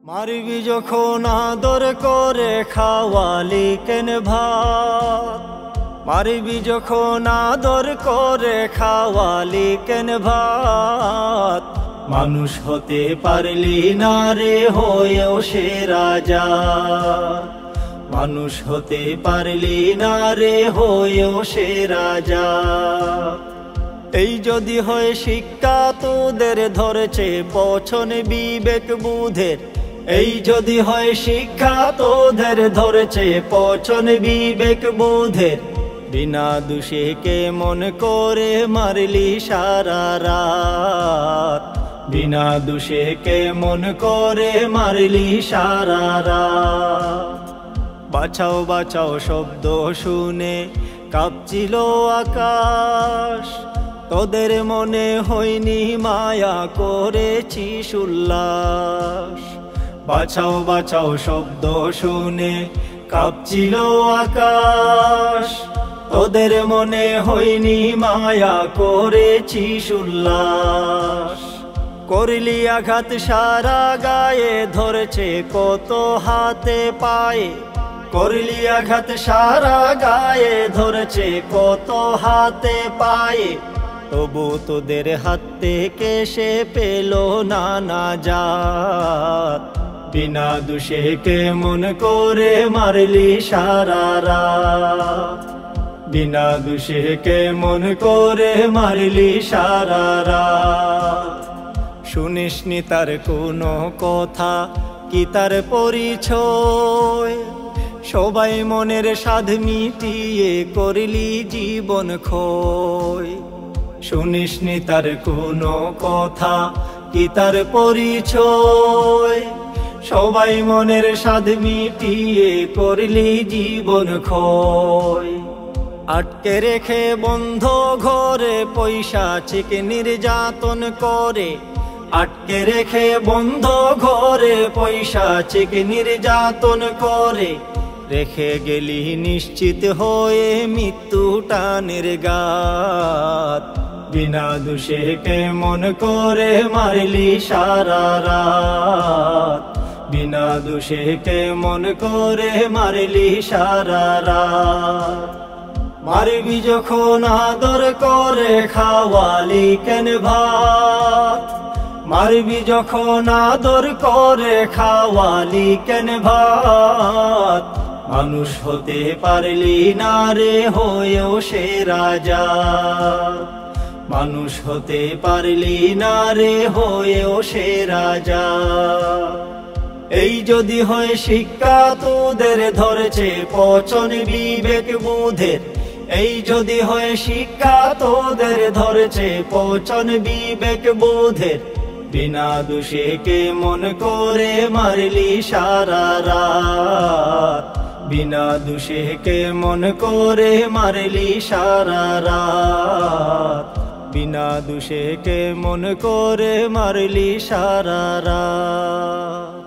মারবি যখন আদর করে খাওয়ালি কেন ভাত, মারবি যখন আদর করে খাওয়ালি কেন ভাত। মানুষ হতে পারলি না রে হয়েও সে রাজা, মানুষ হতে পারলি না রে হয়েও সে রাজা। এই যদি হয় শিক্ষা তোদের ধরেছে পছন বিবেক বুধের, এই যদি হয় শিক্ষা তোদের ধরেছে পছন বিবেক বুধের। বিনা দোষে কে মন করে মারলি সারা রাত, বিনা দোষে কে মন করে মারলি সারা রাত। বাঁচাও বাঁচাও শব্দ শুনে কাঁপছিল আকাশ, তোদের মনে হয়নি মায়া করেছিস উল্লাস। বাঁচাও বাঁচাও শব্দ শুনে কাঁপছিল আকাশ, তোদের মনে হয়নি মায়া করেছিস উল্লাস। করলি আঘাত সারা গায়ে ধরেছে কত হাতে পায়ে, করলি আঘাত সারা গায়ে ধরেছে কত হাতে পায়ে। তবু তোদের হাত থেকে সে পেল না নাজাত, বিনা দোষে কে মন করে মারলি সারা রাত, বিনা দোষে কে মন করে মারলি সারা রাত। শুনিসনি তার কোনো কথা কি তার পরিচয়, সবাই মনের সাধ মিটিয়ে করলি জীবন ক্ষয়। শুনিসনি তার কোনো কথা কি তার পরিচয়, সবাই মনের সাধ মিটিয়ে করলি জীবন ক্ষয়। আটকে রেখে বন্ধ ঘরে পৈশাচিক নির্যাতন করে, আটকে রেখে বন্ধ ঘরে পৈশাচিক নির্যাতন করে। রেখে গেলি নিশ্চিত হয়ে মৃত্যু টানের গাত, বিনা দোষে কে মন করে মারলি সারা রাত, বিনা দোষে কে মন করে মারলি সারা রাত। মারবি যখন আদর করে খাওয়ালি কেন ভাত, মারবি যখন আদর করে খাওয়ালি কেন ভাত। মানুষ হতে পারলি না রে হয়েও সে রাজা, মানুষ হতে পারলি না রে হয়েও সে রাজা। এই যদি হয় শিক্ষা তোদের ধরেছে পছন বিবেক বুধের, এই যদি হয় শিক্ষা তোদের ধরেছে পছন বিবেক বুধের। বিনা দোষে কে মন করে মারলি সারা রাত, বিনা দোষে কে মন করে মারলি সারা রাত, বিনা দোষে কে মন করে মারলি সারা রাত।